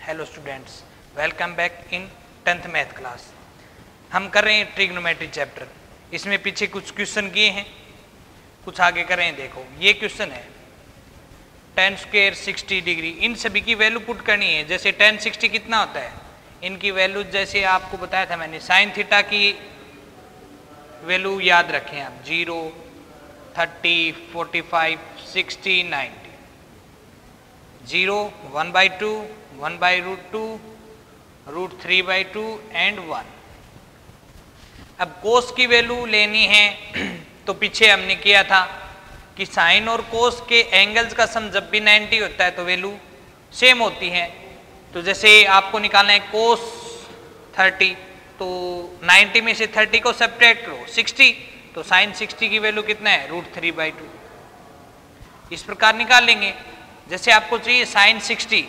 Hello students, welcome back in 10th math class. हम कर रहे हैं ट्रिग्नोमेट्री चैप्टर। इसमें पीछे कुछ क्वेश्चन किए हैं, कुछ आगे कर रहे हैं। देखो ये क्वेश्चन है tan स्क्वायर 60 डिग्री। इन सभी की वैल्यू पुट करनी है। जैसे tan 60 कितना होता है, इनकी वैल्यू जैसे आपको बताया था मैंने, साइन थीटा की वैल्यू याद रखें आप, 0, 30, 45, 60, 90। 0, 1/2, 1/√2, √3/2 एंड 1। अब कोस की वैल्यू लेनी है तो पीछे हमने किया था कि साइन और कोस के एंगल्स का सम जब भी 90 होता है तो वैल्यू सेम होती है। तो जैसे आपको निकालना है कोस 30, तो 90 में से 30 को सब्ट्रैक्ट करो 60, तो साइन 60 की वैल्यू कितना है, √3/2। इस प्रकार निकाल लेंगे। जैसे आपको चाहिए साइन 60,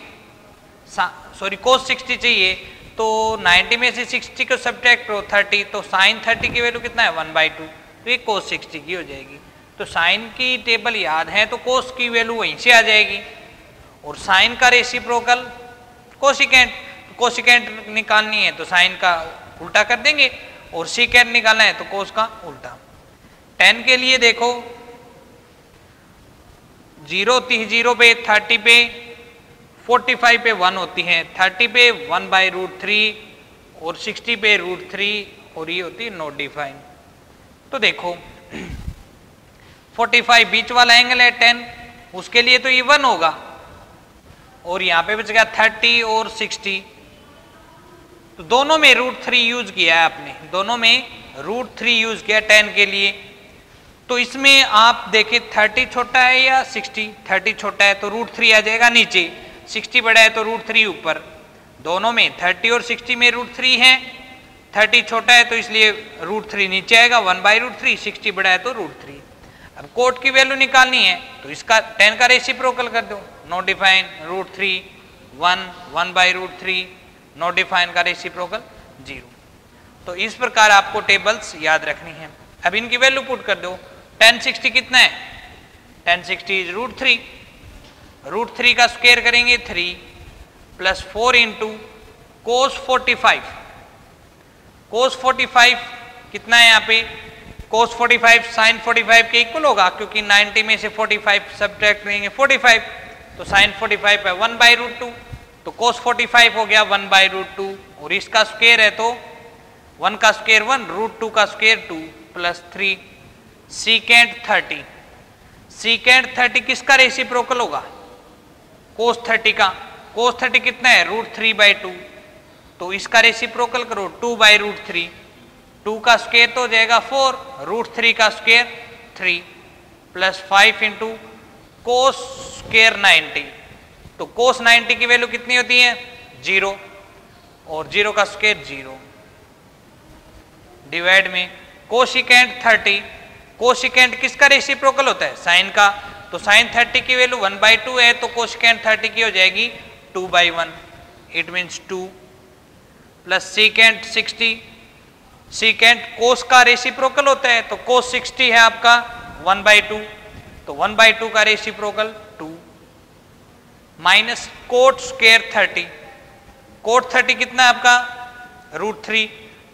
कोस 60 चाहिए, तो 90 में से 60 को सब्ट्रैक्ट करो 30, तो साइन 30 की वैल्यू कितना है, 1/2। तो ये कोस 60 की हो जाएगी। तो साइन की टेबल याद है तो कोस की वैल्यू वहीं से आ जाएगी। और साइन का रेसिप्रोकल कोसिकेंट, कोसिकेंट निकालनी है तो साइन का उल्टा कर देंगे, और सीकेंट निकालना है तो कोस का उल्टा। tan के लिए देखो 0 होती है 0 पे, 30 पे, 45 पे 1 होती है, 30 पे 1/√3 और 60 पे √3, और ये होती है नॉट डिफाइन। तो देखो 45 बीच वाला एंगल है tan, उसके लिए तो ये 1 होगा, और यहाँ पे बच गया 30 और 60। तो दोनों में √3 यूज किया है आपने, दोनों में √3 यूज किया tan के लिए। तो इसमें आप देखें 30 छोटा है या 60, 30 छोटा है तो √3 आ जाएगा नीचे, 60 बड़ा है तो √3 ऊपर। दोनों में 30 और 60 में √3 है, 30 छोटा है तो इसलिए √3 नीचे आएगा 1/√3, 60 बड़ा है तो √3। अब कोट की वैल्यू निकालनी है तो इसका tan का रेसिप्रोकल कर दो, नॉट डिफाइन √3, 1, 1/√3, नॉट डिफाइन का रेसिप्रोकल 0। तो इस प्रकार आपको टेबल्स याद रखनी है। अब इनकी वैल्यू पुट कर दो। tan 60 कितना है, tan 60 इज √3, √3 का स्क्वायर करेंगे 3 प्लस 4 इंटू कोस 45। कोस 45 कितना है यहाँ पे, कोस 45 साइन 45 के इक्वल होगा, क्योंकि 90 में से 45 सब्ट्रैक्ट करेंगे 45, तो साइन 45 है 1/√2, तो कोस 45 हो गया 1/√2, और इसका स्क्वायर है तो 1 का स्क्वायर 1, √2 का स्क्वायर 2 प्लस 3 सीकेंट 30। सीकेंट 30 किसका रेसिप्रोकल होगा, कोस 30 का। कोस 30 कितना है, √3/2, तो इसका रेसिप्रोकल करो 2/√3, 2 का स्क्वायर तो हो जाएगा 4, √3 का square 3 plus 5 into cos square 90। तो कोस 90 की वैल्यू कितनी होती है, 0, और 0 का स्क्वायर 0 डिवाइड में कोसिकेंट 30। कोसिकेंट किसका रेसिप्रोकल होता है, साइन का। तो साइन 30 की वैल्यू 1/2 है, तो कोसिकेंट 30 की हो जाएगी 2/1, it means 2 plus secant 60। Secant cos का रेसिप्रोकल होता है, तो कोस 60 है आपका 1/2, तो 1/2 का reciprocal 2 minus cot square 30। Cot 30 कितना है आपका, √3,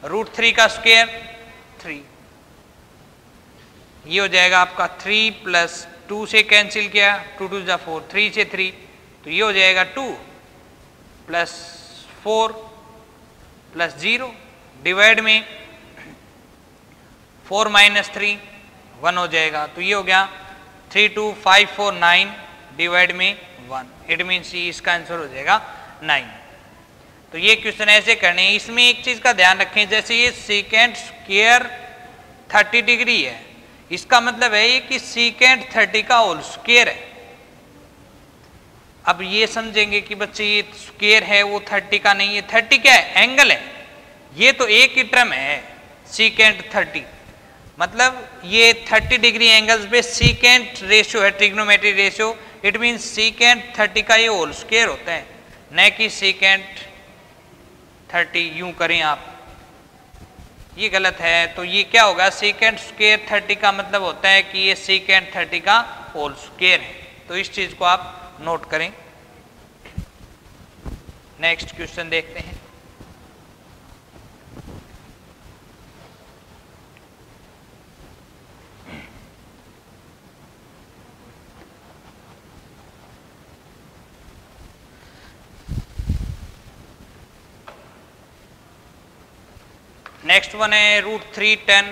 √3 का स्क्वायर 3, ये हो जाएगा आपका 3 प्लस 2 से कैंसिल किया, 2 2 जा 4, 3 से 3, तो ये हो जाएगा 2 प्लस 4 प्लस 0 डिवाइड में 4 माइनस 3 1 हो जाएगा, तो ये हो गया 3 2 5 4 9 डिवाइड में 1, इट मीन्स इसका आंसर हो जाएगा 9। तो ये क्वेश्चन ऐसे करने हैं। इसमें एक चीज का ध्यान रखें, जैसे ये सीकेंट स्क्वायर 30 डिग्री है, इसका मतलब है ये कि सीकेंट 30 का होल स्क्वायर है। अब ये समझेंगे कि बच्चे ये स्क्वायर है वो 30 का नहीं है, 30 क्या है, एंगल है। ये तो एक ही टर्म है सीकेंट 30, मतलब ये 30 डिग्री एंगल्स पे सीकेंट रेशियो है, trigonometry ratio, it mean secant 30 का ये होल स्क्वायर होता है, न कि सीकेंट 30 यूं करें आप, ये गलत है। तो ये क्या होगा, सीकेंट स्क्वायर 30 का मतलब होता है कि ये सीकेंट 30 का होल स्क्वायर है। तो इस चीज को आप नोट करें। नेक्स्ट क्वेश्चन देखते हैं। नेक्स्ट वन है √310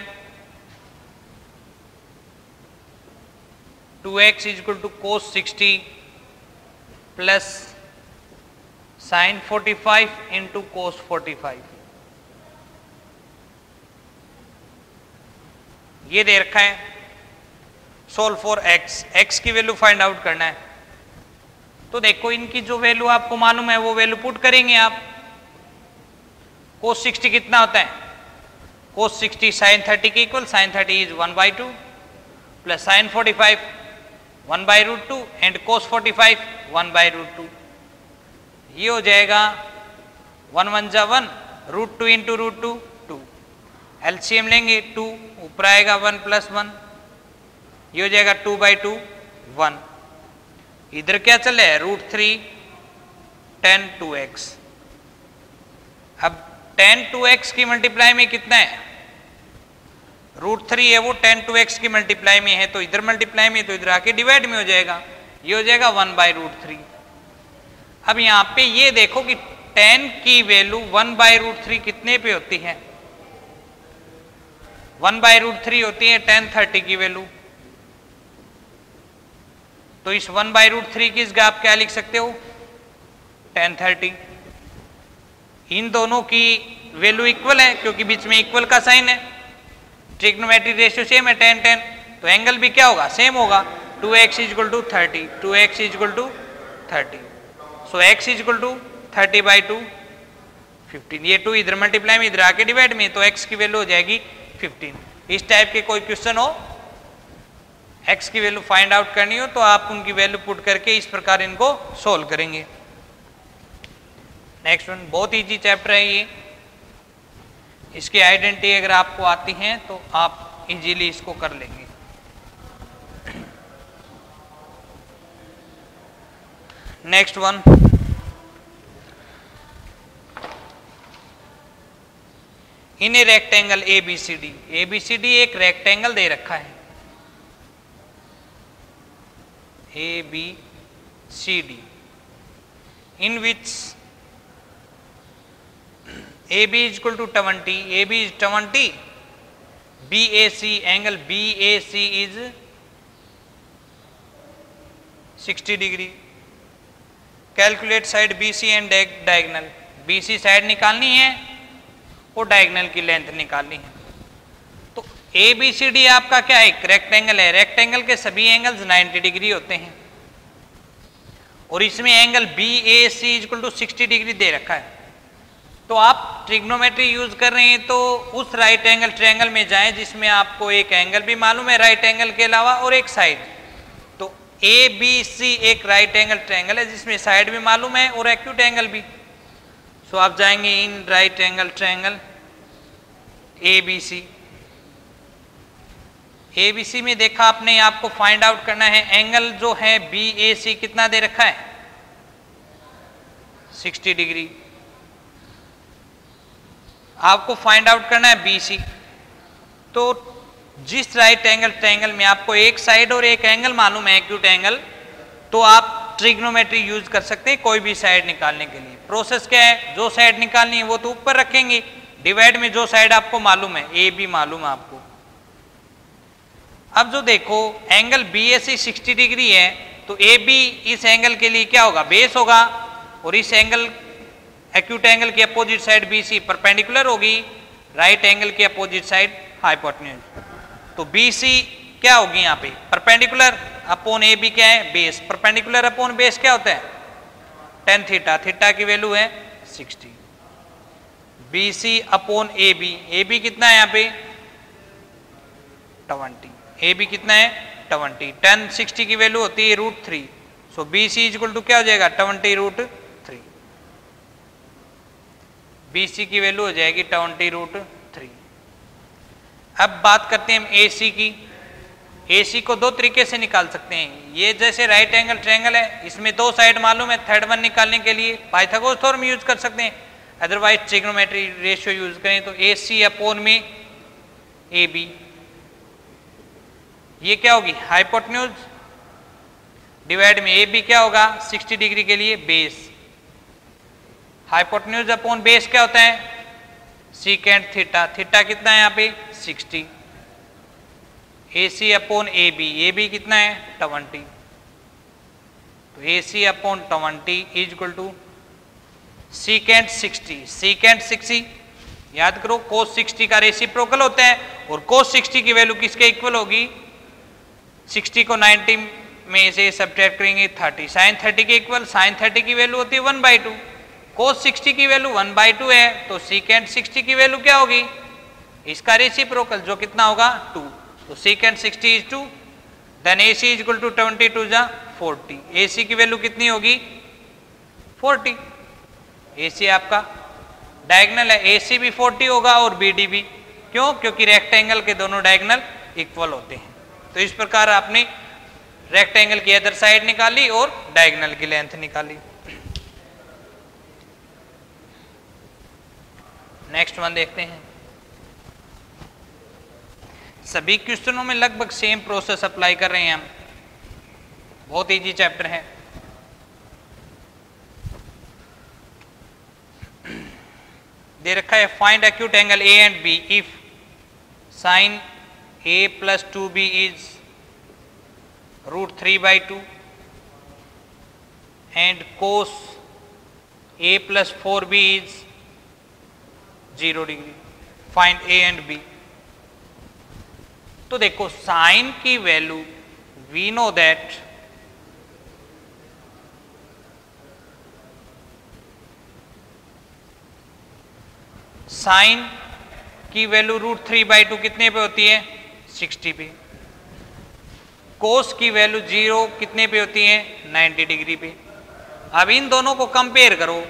2x equal to cos 60 plus sin 45 into cos 45। ये दे रखा है सोल्व फॉर x, x की वैल्यू फाइंड आउट करना है। तो देखो इनकी जो वैल्यू आपको मालूम है वो वैल्यू पुट करेंगे आप। cos 60 कितना होता है? cos 60 sin 30 के equal, sin 30 is 1/2 plus sin 45 1/√2 and cos 45 1/√2। ये हो जाएगा 1 1 जा 1, √2 इंटू √2 2। एलसीएम लेंगे 2, ऊपर आएगा 1 प्लस 1, ये हो जाएगा 2/2 1। इधर क्या चल रहा है? √3 10 2x। अब 10 2x की मल्टीप्लाई में कितना है? √3 है वो 10 2x की मल्टीप्लाई में है, तो इधर मल्टीप्लाई में, तो इधर आके डिवाइड में हो जाएगा, ये हो जाएगा 1/√3। अब यहां पे ये देखो कि 10 की वैल्यू 1/√3 कितने पे होती है? 1/√3 होती है 10 30 की वैल्यू। तो इस 1/√3 की जगह आप क्या लिख सकते हो? 10 30। इन दोनों की वैल्यू इक्वल है क्योंकि बीच में इक्वल का साइन है, ट्रिग्नोमेट्रिक रेशियो सेम है 10 10, तो एंगल भी क्या होगा? सेम होगा। 2x equal to 30, 2x equal to 30, so x equal to 30/2 15। ये 2 इधर मल्टीप्लाई में, इधर आके डिवाइड में, तो x की वैल्यू हो जाएगी 15। इस टाइप के कोई क्वेश्चन हो, x की वैल्यू फाइंड आउट करनी हो, तो आप उनकी वैल्यू पुट करके इस प्रकार इनको सोल्व करेंगे। नेक्स्ट वन बहुत इजी चैप्टर है ये, इसकी आइडेंटिटी अगर आपको आती है तो आप इजीली इसको कर लेंगे। Next one, in a rectangle ABCD, ABCD एक रेक्टेंगल दे रखा है ABCD, in which AB is equal to 20, AB is 20, BAC, angle BAC is 60 degree। Calculate side BC and diagonal, BC side निकालनी है और डायगनल की लेंथ निकालनी है। तो ABCD आपका क्या है? एक रेक्टेंगल है, रेक्टेंगल के सभी एंगल्स 90 डिग्री होते हैं और इसमें angle BAC equal to 60 degree दे रखा है। तो आप ट्रिग्नोमेट्री यूज कर रहे हैं तो उस राइट एंगल ट्रायंगल में जाएं जिसमें आपको एक एंगल भी मालूम है राइट एंगल के अलावा और एक साइड। तो ABC एक राइट एंगल ट्रायंगल है जिसमें साइड भी मालूम है और एक्यूट एंगल भी। सो आप जाएंगे in right angle triangle ABC। ABC में देखा आपने, आपको फाइंड आउट करना है एंगल जो है BAC कितना दे रखा है? 60 डिग्री। आपको फाइंड आउट करना है BC। तो जिस राइट एंगल ट्रायंगल में आपको एक साइड और एक एंगल मालूम है एक्यूट एंगल, तो आप ट्रिग्नोमेट्री यूज कर सकते हैं कोई भी साइड निकालने के लिए। प्रोसेस क्या है? जो साइड निकालनी है वो तो ऊपर रखेंगे, डिवाइड में जो साइड आपको मालूम है, AB मालूम है आपको। अब जो देखो एंगल BAC 60 डिग्री है, तो AB इस एंगल के लिए क्या होगा? बेस होगा, और इस एंगल एक्यूट एंगल की अपोजिट साइड BC परपेंडिकुलर होगी, राइट एंगल की अपोजिट साइड हाइपोटेन्यूज। तो BC क्या होगी यहाँ पे? परपेंडिकुलर अपॉन AB क्या है? बेस। परपेंडिकुलर अपॉन बेस क्या होता है? tan थीटा, थीटा की वैल्यू है 60। BC अपॉन AB, AB कितना है यहाँ पे? 20। AB कितना है? 20। tan 60 की वैल्यू होती है √3, सो BC इक्वल टू क्या हो जाएगा? 20√3। BC की वैल्यू हो जाएगी 20√3। अब बात करते हैं हम AC की। AC को दो तरीके से निकाल सकते हैं। ये जैसे राइट एंगल ट्रायंगल है, इसमें दो साइड मालूम है, थर्ड वन निकालने के लिए पाइथागोरस थ्योरम यूज कर सकते हैं, अदरवाइज ट्रिग्नोमेट्री रेशियो यूज करें तो AC अपॉन में AB। ये क्या होगी हाइपोटेन्यूज, डिवाइड में AB क्या होगा 60 डिग्री के लिए बेस। हाइपोटेन्यूज अपॉन बेस क्या होता है सीकेंट थीटा, थीटा कितना है यहाँ पे 60। AC अपॉन AB, AB कितना है 20, तो AC upon 20 is equal to secant 60। Secant 60 याद करो कोस 60 का रेसिप्रोकल होता है, और कोस 60 की वैल्यू किसके इक्वल होगी 60 को 90 में से सब्ट्रैक्ट करेंगे 30, साइन 30 के इक्वल, साइन 30 की वैल्यू होती है 1/2, कोस 60 की वैल्यू 1/2 है, तो सीकेंट 60 की वैल्यू क्या होगी इसका रेसिप्रोकल जो कितना होगा 2, तो secant 60 is 2, then AC is equal to 22 जा 40, AC की वैल्यू कितनी होगी 40। AC आपका डायगोनल है, AC भी 40 होगा और BD भी, क्यों क्योंकि रेक्टेंगल के दोनों डायगोनल इक्वल होते हैं। तो इस प्रकार आपने रेक्टेंगल की अदर साइड निकाली और डायगोनल की लेंथ निकाली। नेक्स्ट वन देखते हैं। सभी क्वेश्चनों में लगभग सेम प्रोसेस अप्लाई कर रहे हैं हम, बहुत इजी चैप्टर है। दे रखा है find acute angle A and B if sine A plus 2B is √3/2 and cos A plus 4B is 0 degree, find A and B। तो देखो साइन की value we know that sine की value √3/2 कितने पे होती है 60 पे, कोस की वैल्यू 0 कितने पे होती है 90 डिग्री पे। अब इन दोनों को कंपेयर करो,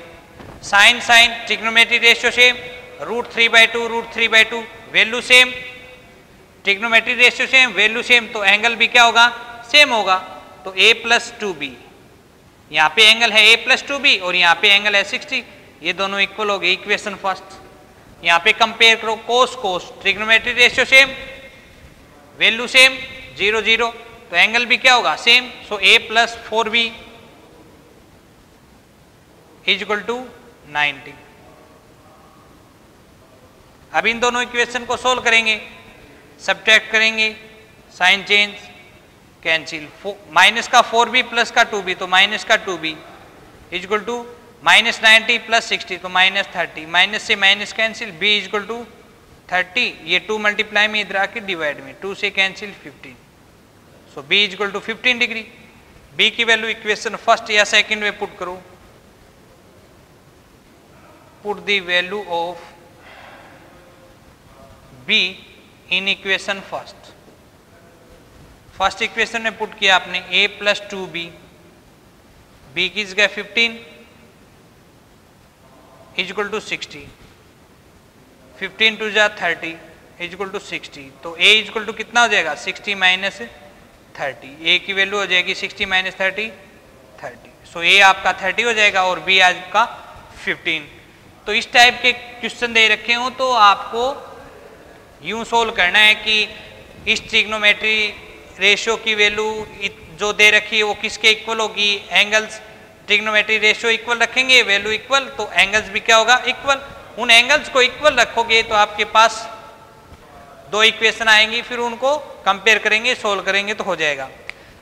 sine sine trigonometry ratio same, √3/2 value same, trigonometry ratio same value same, तो एंगल भी क्या होगा सेम होगा। तो A प्लस 2B, यहाँ पे एंगल है A प्लस 2B और यहाँ पे एंगल है 60, ये दोनों इक्वल हो गए। इक्वेशन फर्स्ट यहाँ पे कंपेयर करो, cos cos trigonometry ratio same value same 0 0, तो एंगल भी क्या होगा same, so A plus 4B is equal to 90। अब इन दोनों इक्वेशन को सोल्व करेंगे, सब्ट्रैक्ट करेंगे, साइन चेंज कैंसिल, माइनस का 4B प्लस का 2B, तो माइनस का 2B is equal to -90 plus 60, तो -30, माइनस से minus cancel, B is equal to 30, ये 2 मल्टीप्लाई में इधर आके डिवाइड में 2 से cancel 15, so B is equal to 15 degree. B की वैल्यू इक्वेशन फर्स्ट या सेकंड में पुट करो, put the value of B in equation first. First equation में पुट किया आपने A प्लस 2B, B की जगह 15 इज इक्वल टू 60, 15 टू जा 30 इज इक्वल टू 60, तो A इज इक्वल टू कितना हो जाएगा 60 माइनस 30, A की वैल्यू हो जाएगी 60 माइनस 30 30, सो A आपका 30 हो जाएगा और B आपका 15। तो इस टाइप के क्वेश्चन दे रखे हो तो आपको यूं सोल्व करना है कि इस ट्रिग्नोमेट्री रेशियो की वैल्यू जो दे रखी है वो किसके इक्वल होगी, एंगल्स ट्रिग्नोमेट्री रेशियो इक्वल रखेंगे, वैल्यू इक्वल, तो एंगल्स भी क्या होगा इक्वल। उन एंगल्स को इक्वल रखोगे तो आपके पास दो इक्वेशन आएंगी, फिर उनको कंपेयर करेंगे, सोल्व करेंगे तो हो जाएगा।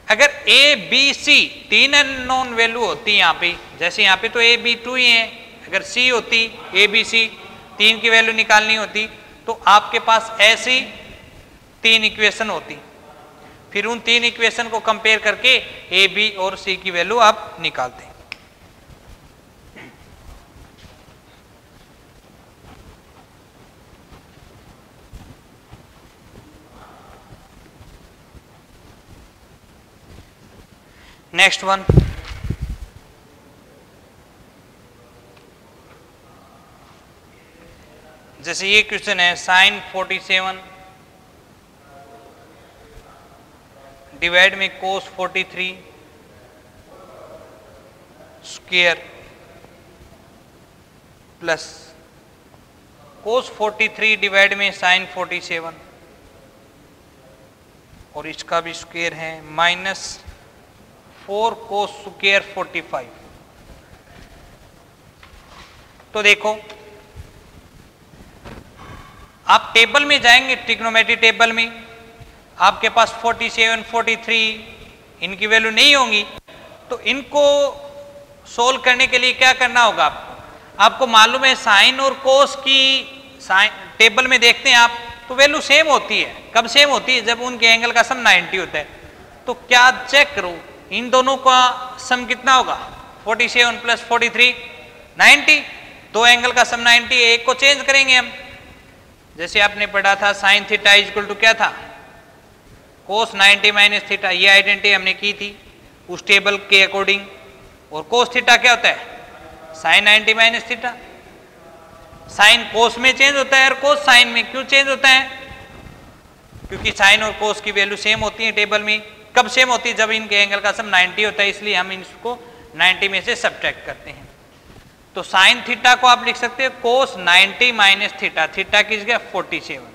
अगर A B C तीन अननोन वैल्यू होती यहाँ पे, जैसे यहाँ पे तो A B 2 ही है, अगर C होती A B C 3 की वैल्यू निकालनी होती तो आपके पास ऐसी 3 इक्वेशन होती, फिर उन 3 इक्वेशन को कंपेयर करके A B और C की वैल्यू आप निकालते हैं। नेक्स्ट वन, जैसे ये क्वेश्चन है साइन 47 डिवाइड में कोस 43 स्क्वायर प्लस कोस 43 डिवाइड में साइन 47 और इसका भी स्क्वायर है माइनस 4 कोस स्क्वायर 45। तो देखो आप टेबल में जाएंगे, ट्रिग्नोमेट्री टेबल में आपके पास 47, 43 इनकी वैल्यू नहीं होंगी, तो इनको सोल्व करने के लिए क्या करना होगा आपको मालूम है साइन और कोस की साइन टेबल में देखते हैं आप तो वैल्यू सेम होती है। कब सेम होती है? जब उनके एंगल का सम 90 होता है। तो क्या चेक करो इन दोनों का सम कितना होगा? 47 प्लस 43 90। दो एंगल का सम 90 है, एक को चेंज करेंगे हम। जैसे आपने पढ़ा था साइन थीटा इक्वल टू क्या था? कोस 90 माइनस थीटा। ये आइडेंटिटी हमने की थी उस टेबल के अकॉर्डिंग। और कोस थीटा क्या होता है? Sine 90 minus theta. Sine cos में चेंज होता है और कोस साइन में क्यों चेंज होता है? क्योंकि साइन और कोस की वैल्यू सेम होती है टेबल में। कब सेम होती है? जब इनके एंगल का सम 90 होता है, इसलिए हम इसको 90 में से सब्ट्रैक्ट करते हैं। तो साइन थीटा को आप लिख सकते हैं कोस 90 माइनस थीटा। थीटा की जगह 47।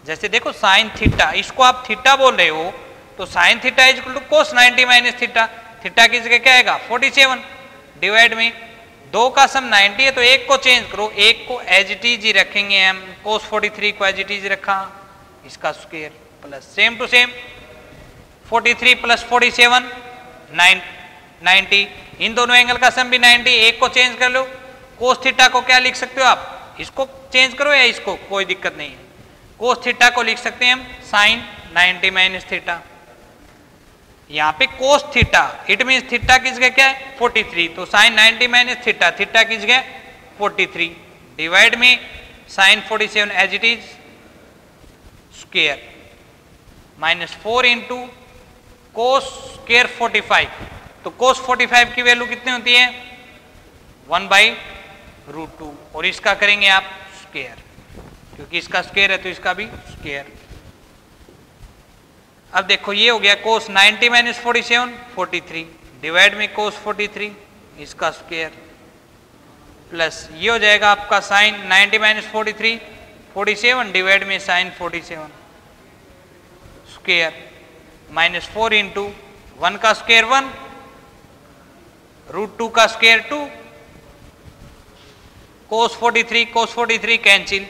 जैसे देखो साइन थीटा, इसको आप थीटा बोल रहे हो तो sine theta equal to cos 90 minus theta. Theta की जगह क्या आएगा? 47 डिवाइड में दो का सम 90 है तो एक को चेंज करो, एक को एज इट इज ही रखेंगे हम। कोस 43 को एज इट इज रखा, इसका square plus same to same 43 plus 47 90। इन दोनों एंगल का सम भी 90, एक को चेंज कर लो। कोस थीटा को क्या लिख सकते हो आप? इसको चेंज करो या इसको, कोई दिक्कत नहीं है। कोस थीटा को लिख सकते हैं हम साइन 90 माइनस थीटा। यहाँ पे cos theta it mean theta की जगह क्या है? 43। तो साइन 90 माइनस थीटा, थीटा की जगह 43 डिवाइड में sine 47 as it is square minus 4 into cos square 45। तो कोस 45 की वैल्यू कितनी होती है? 1/√2 और इसका करेंगे आप स्क्वायर, क्योंकि इसका स्क्वायर है तो इसका भी स्क्वायर। अब देखो ये हो गया कोस 90 माइनस 47 43 डिवाइड में कोस 43 इसका स्क्वायर प्लस ये हो जाएगा आपका साइन 90 माइनस 43 47 डिवाइड में साइन 47 स्क्वायर माइनस 4 इंटू 1 का स्क्वायर 1 √2 का स्क्वायर 2 कोस 43 कैंसिल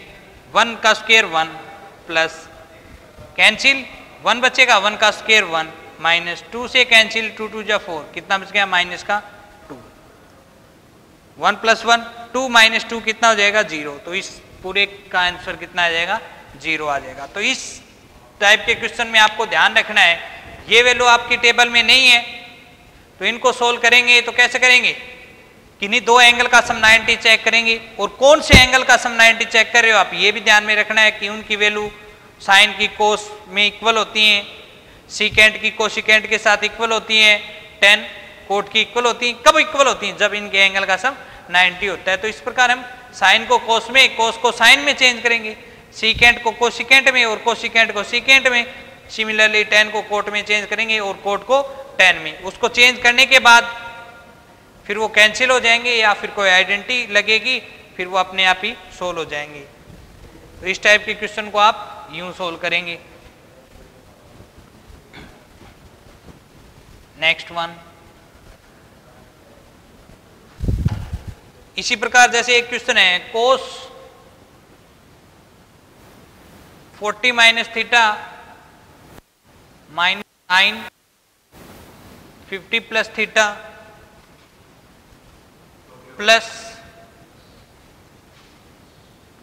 1 का स्क्वायर 1 प्लस कैंसिल 1 बचेगा 1 का स्क्वायर 1 माइनस 2 से कैंसिल 2 2 जा 4 कितना बच गया? माइनस का 2। 1 प्लस 1 2 माइनस 2 कितना हो जाएगा? 0। तो इस पूरे का आंसर कितना आ जाएगा? 0 आ जाएगा। तो इस टाइप के क्वेश्चन में आपको ध्यान रखना है ये वैल्यू आपकी टेबल में नहीं है तो इनको सोल्व करेंगे तो कैसे करेंगे? किन्हीं दो एंगल का सम 90 चेक करेंगे। और कौन से एंगल का सम 90 चेक कर रहे हो आप, ये भी ध्यान में रखना है कि उनकी वैल्यू साइन की कोस में इक्वल होती हैं, सीकेंट की कोसिकेंट के साथ इक्वल होती हैं, टेन कोट की इक्वल होती हैं। कब इक्वल होती हैं? जब इनके एंगल का सम 90 होता है। तो इस प्रकार हम साइन को कोस में, कोस को साइन में चेंज करेंगे, सीकेंट को कोसिकेंट में और कोसिकेंट को सीकेंट में। सिमिलरली टेन को कोट में चेंज करेंगे और कोट को टेन में। उसको चेंज करने के बाद फिर वो कैंसिल हो जाएंगे या फिर कोई आइडेंटिटी लगेगी, फिर वो अपने आप ही सोल्व हो जाएंगे। तो इस टाइप के क्वेश्चन को आप यूं सोल्व करेंगे। नेक्स्ट वन, इसी प्रकार जैसे एक क्वेश्चन है cos 40 minus theta minus sine 50 plus theta plus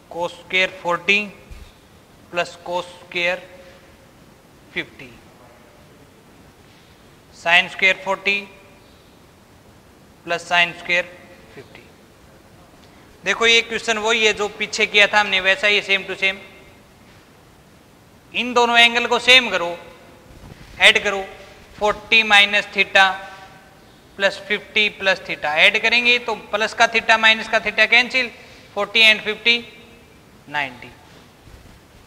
cos square 40 plus cos square 50 sine square 40 plus sine square 50। देखो ये क्वेश्चन वही है जो पीछे किया था हमने, वैसा ही सेम टू सेम। इन दोनों एंगल को सेम करो, ऐड करो 40 minus theta plus 50 plus theta. Add करेंगे तो प्लस का थीटा माइनस का थीटा कैंसिल, 40 एंड 50 90।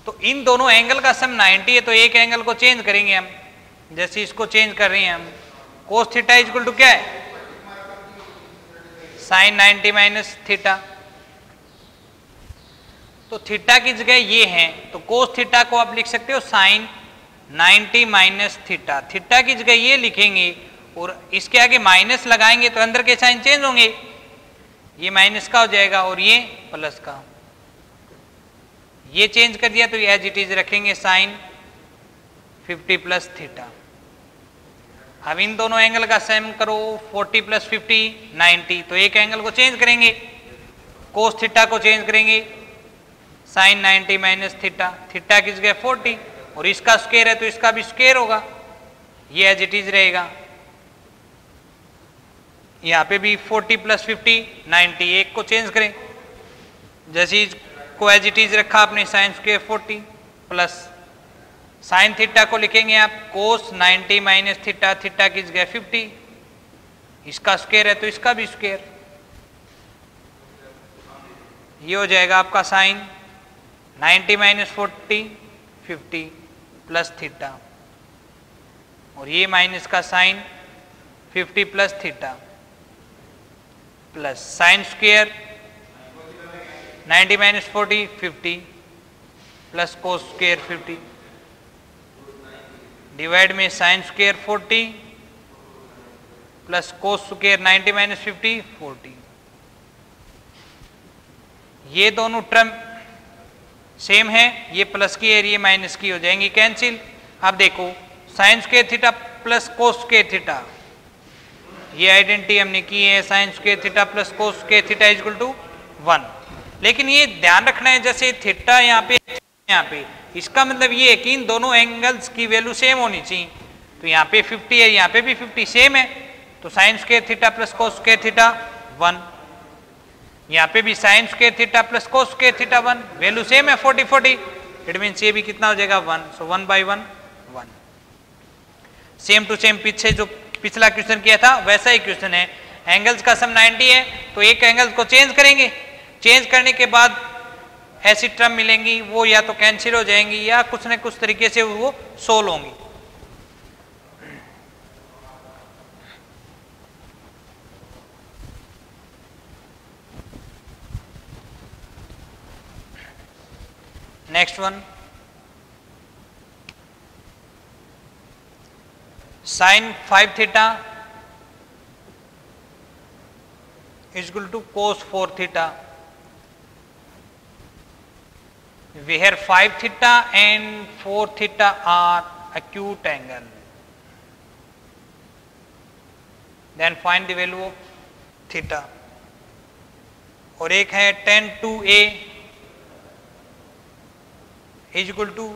तो इन दोनों एंगल का सम 90 है तो एक एंगल को चेंज करेंगे हम, जैसे इसको चेंज कर रहे हैं हम, कोस थीटा इक्वल टू क्या है, साइन 90 माइनस थीटा। तो थीटा की जगह ये है, तो कोस थीटा को आप लिख सकते हो साइन 90 माइनस थीटा। थीटा की जगह ये लिखेंगे और इसके आगे माइनस लगाएंगे तो अंदर के साइन चेंज होंगे, ये माइनस का हो जाएगा और ये प्लस का। ये चेंज कर दिया तो ये एज इट इज रखेंगे साइन 50 प्लस थीटा। अब इन दोनों एंगल का सेम करो, 40 प्लस 50 90, तो एक एंगल को चेंज करेंगे, कोस थीटा को चेंज करेंगे साइन 90 माइनस थीटा। थीटा की जगह 40 और इसका स्क्वायर है तो इसका भी स्क्वायर होगा, ये एज इट इज रहेगा। यहाँ पे भी 40 प्लस 50 90, एक को चेंज करें, जैसे को एज इट इज रखा आपने sign square 40 plus sine theta को लिखेंगे आप कोस 90 माइनस थीटा, थीटा की जगह 50, इसका स्क्वायर है तो इसका भी स्क्वायर, ये हो जाएगा आपका साइन 90 माइनस 40 50 प्लस थीटा, और ये माइनस का sine 50 plus theta plus sine square 90 minus 40 50 plus cos square 50 divide में sine square 40 plus cos square 90 minus 50 40। ये दोनों टर्म सेम है, ये प्लस की है, ये माइनस की हो जाएंगी कैंसिल। अब देखो sine square theta plus cos square theta, ये आइडेंटिटी हमने की है, sine square theta plus cos square theta equal to 1। लेकिन ये ध्यान रखना है, जैसे थीटा यहाँ पे इसका मतलब ये है कि इन दोनों एंगल्स की वैल्यू सेम होनी चाहिए। तो यहाँ पे 50 है, यहाँ पे भी 50 सेम है, तो sign square theta plus cos square theta 1, यहाँ पे भी sign square theta plus cos square theta 1, value same है 40 40, इट मीन्स ये भी कितना हो जाएगा 1, सो 1 by 1 1। सेम टू सेम पीछे जो पिछला क्वेश्चन किया था वैसा ही क्वेश्चन है। एंगल्स का सम 90 है, तो एक एंगल को चेंज करेंगे, चेंज करने के बाद ऐसी टर्म मिलेंगी, वो या तो कैंसिल हो जाएंगी या कुछ न कुछ तरीके से वो सोल्व होंगी। Next one, sine 5 theta is equal to cos 4 theta, where 5 theta and 4 theta are acute angle, then find the value of theta। और एक है tan 2a is equal to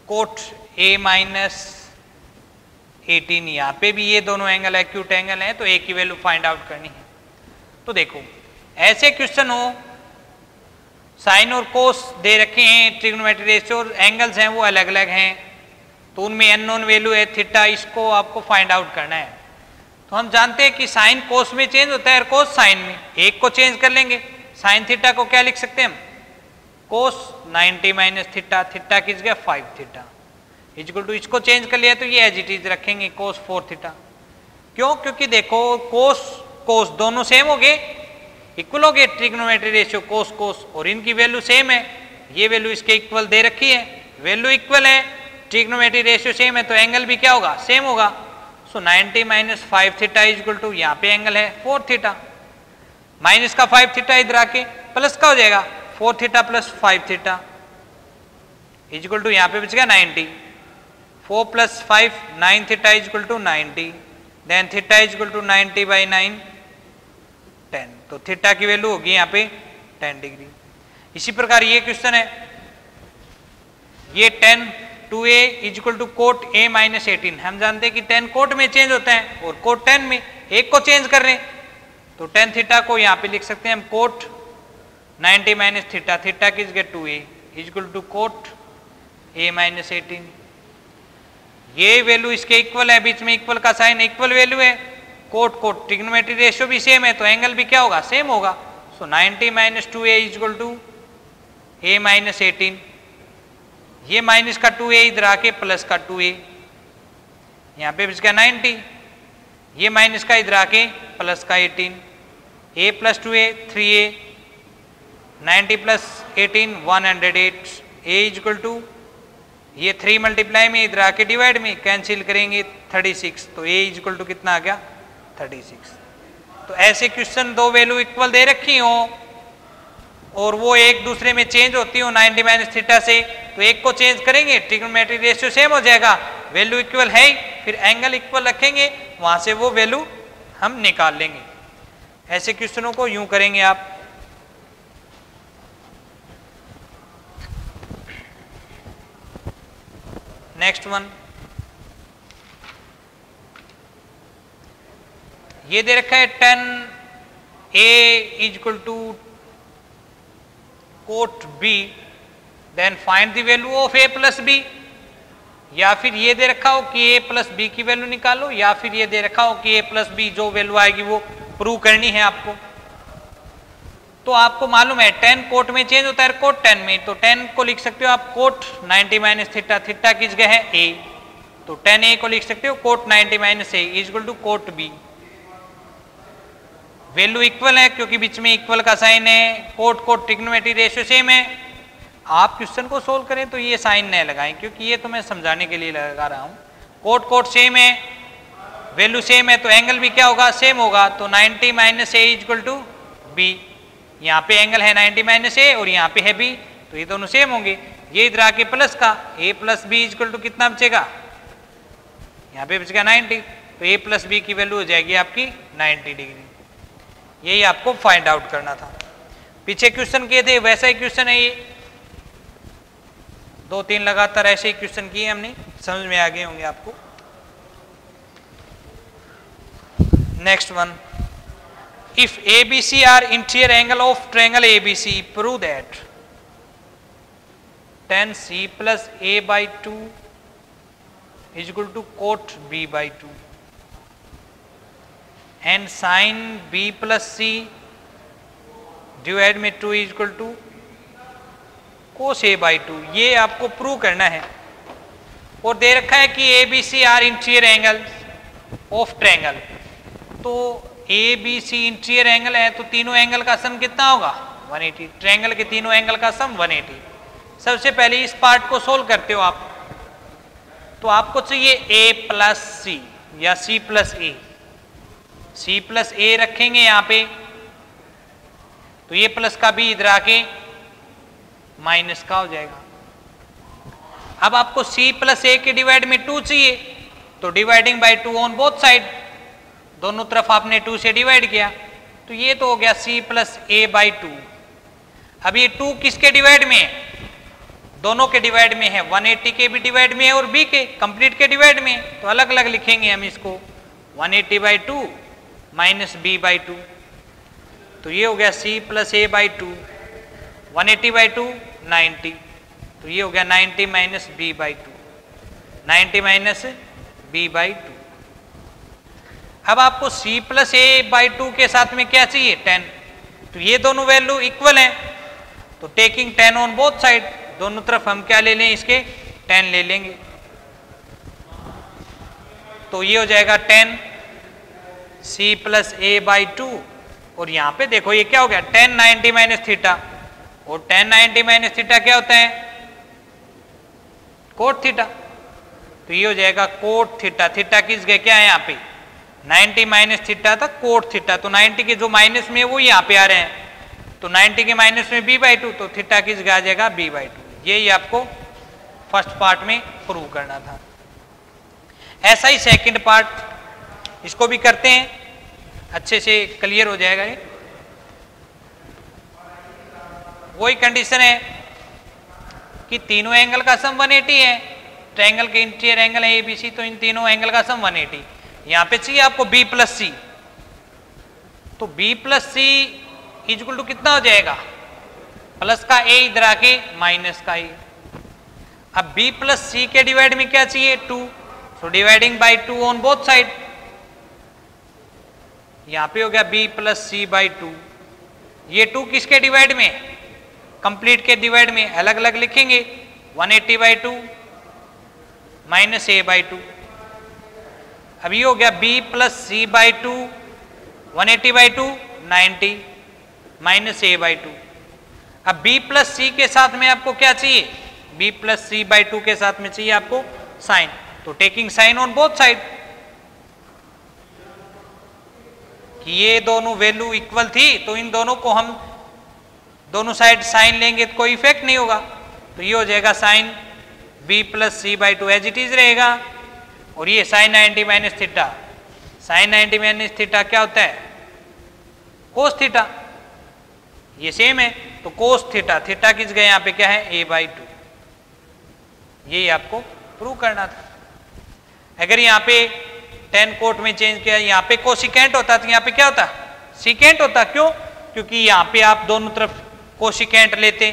cot a minus 18। यहाँ पे भी ये दोनों angle acute angle हैं, तो a की वैल्यू फाइंड आउट करनी है। तो देखो ऐसे क्वेश्चन हो, साइन और कोस दे रखे हैं, ट्रिग्नोमेट्री रेशियो और एंगल्स हैं वो अलग अलग हैं, तो उनमें अननोन वैल्यू है थीटा, इसको आपको फाइंड आउट करना है। तो हम जानते हैं कि साइन कोस में चेंज होता है और कोस साइन में, एक को चेंज कर लेंगे, साइन थीटा को क्या लिख सकते हैं हम, कोस 90 माइनस थीटा, थीटा की जगह 5 थीटा इक्वल टू, इसको चेंज कर लिया तो ये एज इट इज रखेंगे कोस 4 थीटा। क्यों? क्योंकि देखो कोस कोस दोनों सेम हो गए, इक्वल हो गए, ट्रिग्नोमेट्री रेशियो कोस कोस, और इनकी वैल्यू सेम है, ये वैल्यू इसके इक्वल दे रखी है, वैल्यू इक्वल है, ट्रिग्नोमेट्री रेशियो सेम है, तो एंगल भी क्या होगा, सेम होगा। So 90 minus 5 theta equal to, यहाँ पे एंगल है 4 थीटा, माइनस का 5 थीटा इधर आके प्लस का हो जाएगा 4 theta plus 5 theta equal to, यहाँ पे बच गया 90, 4 plus 5 9 theta equal to 90, then theta equal to 90 by 9 10, तो थीटा की वैल्यू होगी यहाँ पे 10 डिग्री। इसी प्रकार ये क्वेश्चन है, ये tan 2a is equal to cot a minus 18, हम जानते हैं कि tan कोट में चेंज होता है और कोट tan में, एक को चेंज कर रहे हैं, तो tan थीटा को यहाँ पे लिख सकते हैं हम कोट 90 माइनस थीटा, थीटा की जगह 2a is equal to cot a minus 18, ये वैल्यू इसके इक्वल है, बीच में इक्वल का साइन, इक्वल वैल्यू है, कोट कोट ट्रिग्नोमेट्री रेशियो भी सेम है, तो एंगल भी क्या होगा, सेम होगा। So 90 minus 2a is equal to a minus 18 ये माइनस का 2a इधर आके प्लस का 2a, यहाँ पे बच गया 90, ये माइनस का इधर आके प्लस का 18, a plus 2a 3a, 90 plus 18 108, a equal to ये 3 मल्टीप्लाई में इधर आके डिवाइड में कैंसिल करेंगे 36, तो a इक्वल टू कितना आ गया 36। तो ऐसे क्वेश्चन दो वैल्यू इक्वल दे रखी हो और वो एक दूसरे में चेंज होती हो 90 माइनस थीटा से, तो एक को चेंज करेंगे ट्रिग्नोमेट्रिक रेशियो सेम हो जाएगा, वैल्यू इक्वल है, फिर एंगल इक्वल रखेंगे, वहां से वो वैल्यू हम निकाल लेंगे। ऐसे क्वेश्चनों को यूं करेंगे आप। नेक्स्ट वन, ये दे रखा है 10a equal to cot b, then find the value of a plus b, या फिर ये दे रखा हो कि a प्लस b की वैल्यू निकालो, या फिर ये दे रखा हो कि a प्लस b जो वैल्यू आएगी वो प्रूव करनी है आपको। तो आपको मालूम है 10 कोट में चेंज होता है कोट 10 में, तो 10 को लिख सकते हो आप कोट 90 माइनस थीटा, थीटा किस जगह है a, तो 10a को लिख सकते हो cot 90 minus a equal to cot b। Value equal है क्योंकि बीच में इक्वल का साइन है, cot cot trigonometric ratio same है। आप क्वेश्चन को सोल्व करें तो ये साइन नहीं लगाएं क्योंकि ये तो मैं समझाने के लिए लगा रहा हूं। कोट कोट सेम है, वैल्यू सेम है, तो एंगल भी क्या होगा सेम होगा, तो 90 minus A equal to B. यहाँ पे एंगल है 90 माइनस ए और यहाँ पे है बी, तो ये दोनों सेम होंगे। ये इधर आके प्लस का a plus B equal to कितना बचेगा, यहाँ पे बचेगा 90, तो a प्लस बी की वैल्यू हो जाएगी आपकी 90 डिग्री। यही आपको फाइंड आउट करना था। पीछे क्वेश्चन किए थे वैसा ही क्वेश्चन है ये, 2-3 लगातार ऐसे ही क्वेश्चन किए हमने, समझ में आ गए होंगे आपको। Next one, if ABC are interior angle of triangle ABC, prove that tan C plus a by 2 is equal to cot b by 2 and sine b plus C divide में 2 is equal to cos a by 2। ये आपको prove करना है। और दे रखा है कि ABC are interior angle of triangle, तो ABC इंटीरियर एंगल है तो तीनों एंगल का सम कितना होगा 180, ट्रायंगल के तीनों एंगल का सम 180। सबसे पहले इस पार्ट को सोल्व करते हो आप, तो आपको चाहिए a प्लस सी या c प्लस ए, c प्लस ए रखेंगे यहाँ पे, तो ये प्लस का भी इधर आके माइनस का हो जाएगा। अब आपको c प्लस ए के डिवाइड में 2 चाहिए, तो dividing by 2 on both side, दोनों तरफ आपने 2 से डिवाइड किया, तो ये तो हो गया c प्लस ए बाई 2। अब ये 2 किसके डिवाइड में है, दोनों के डिवाइड में है, 180 के भी डिवाइड में है और b के कंप्लीट के डिवाइड में है, तो अलग अलग लिखेंगे हम इसको, 180 बाई 2 माइनस b बाई 2, तो ये हो गया c plus A by 2, 180 by 2 90, तो ये हो गया 90 minus b by 2, 90 minus b by 2। अब आपको c प्लस ए बाई 2 के साथ में क्या चाहिए 10, तो ये दोनों वैल्यू इक्वल हैं, तो टेकिंग 10 ऑन बोथ साइड, दोनों तरफ हम क्या ले लें इसके 10 ले लेंगे, तो ये हो जाएगा 10 c प्लस ए बाई 2। और यहाँ पे देखो ये क्या हो गया 10 90 माइनस थीटा, और 10 90 माइनस थीटा क्या होता है कोट थीटा, तो ये हो जाएगा कोट थीटा। थीटा किस जगह क्या है यहाँ पे 90 माइनस थीटा था कोट थीटा, तो 90 के जो माइनस में वो यहाँ पे आ रहे हैं, तो 90 के माइनस में b बाई 2, तो थीटा किस जगह आ जाएगा b बाई 2। यही आपको फर्स्ट पार्ट में प्रूव करना था। ऐसा ही सेकंड पार्ट, इसको भी करते हैं, अच्छे से क्लियर हो जाएगा ये। वही कंडीशन है कि तीनों एंगल का सम 180 है, ट्रायंगल के इंटीरियर एंगल है ABC, तो इन तीनों एंगल का सम 180। यहाँ पे चाहिए आपको b प्लस सी, तो b plus C equal to कितना हो जाएगा प्लस का a इधर आके माइनस का a। अब b प्लस सी के डिवाइड में क्या चाहिए 2, so dividing by 2 on both side, यहाँ पे हो गया b प्लस सी बाई 2। ये 2 किसके डिवाइड में कंप्लीट के डिवाइड में, अलग अलग लिखेंगे, 180/2 माइनस a/2। अब ये हो गया b plus c/2 180/2 90 minus a/2। अब b प्लस c के साथ में आपको क्या चाहिए, b प्लस c/2 के साथ में चाहिए आपको साइन, तो taking sine on both side कि ये दोनों वैल्यू इक्वल थी तो इन दोनों को हम दोनों साइड साइन लेंगे तो कोई इफेक्ट नहीं होगा, तो ये हो जाएगा sine b plus c/2 as it is रहेगा। और ये sine 90 minus theta, sine 90 minus theta क्या होता है, कोस थीटा, ये सेम है तो कोस थीटा, थीटा किस गए यहाँ पे क्या है a/2, यही आपको प्रूव करना था। अगर यहाँ पे टेन कोट में चेंज किया, यहाँ पे कोसिकेंट होता तो यहाँ पे क्या होता, सीकेंट होता। क्यों, क्योंकि यहाँ पे आप दोनों तरफ कोसिकेंट लेते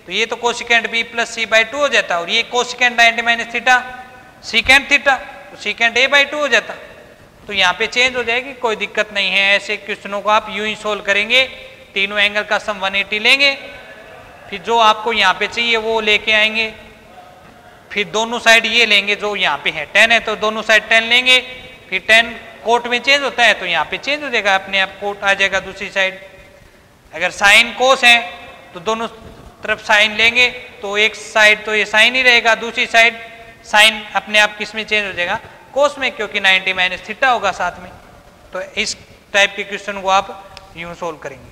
तो ये तो कोसिकेंट b प्लस c/2 हो जाता, और ये cosecant 90 minus theta secant theta, तो सीकेंट a/2 हो जाता। तो यहाँ पे चेंज हो जाएगी, कोई दिक्कत नहीं है। ऐसे क्वेश्चनों को आप यूं ही सोल्व करेंगे, तीनों एंगल का सम 180 लेंगे, फिर जो आपको यहाँ पे चाहिए वो लेके आएंगे, फिर दोनों साइड ये लेंगे, जो यहाँ पे है 10 है तो दोनों साइड 10 लेंगे, फिर 10 कोट में चेंज होता है तो यहाँ पे चेंज हो जाएगा, अपने आप कोट आ जाएगा दूसरी साइड। अगर साइन कोस है तो दोनों तरफ साइन लेंगे, तो एक साइड तो ये साइन ही रहेगा, दूसरी साइड साइन अपने आप किस में चेंज हो जाएगा, कोस में, क्योंकि 90 माइनस थीटा होगा साथ में। तो इस टाइप के क्वेश्चन को आप यूं सोल्व करेंगे।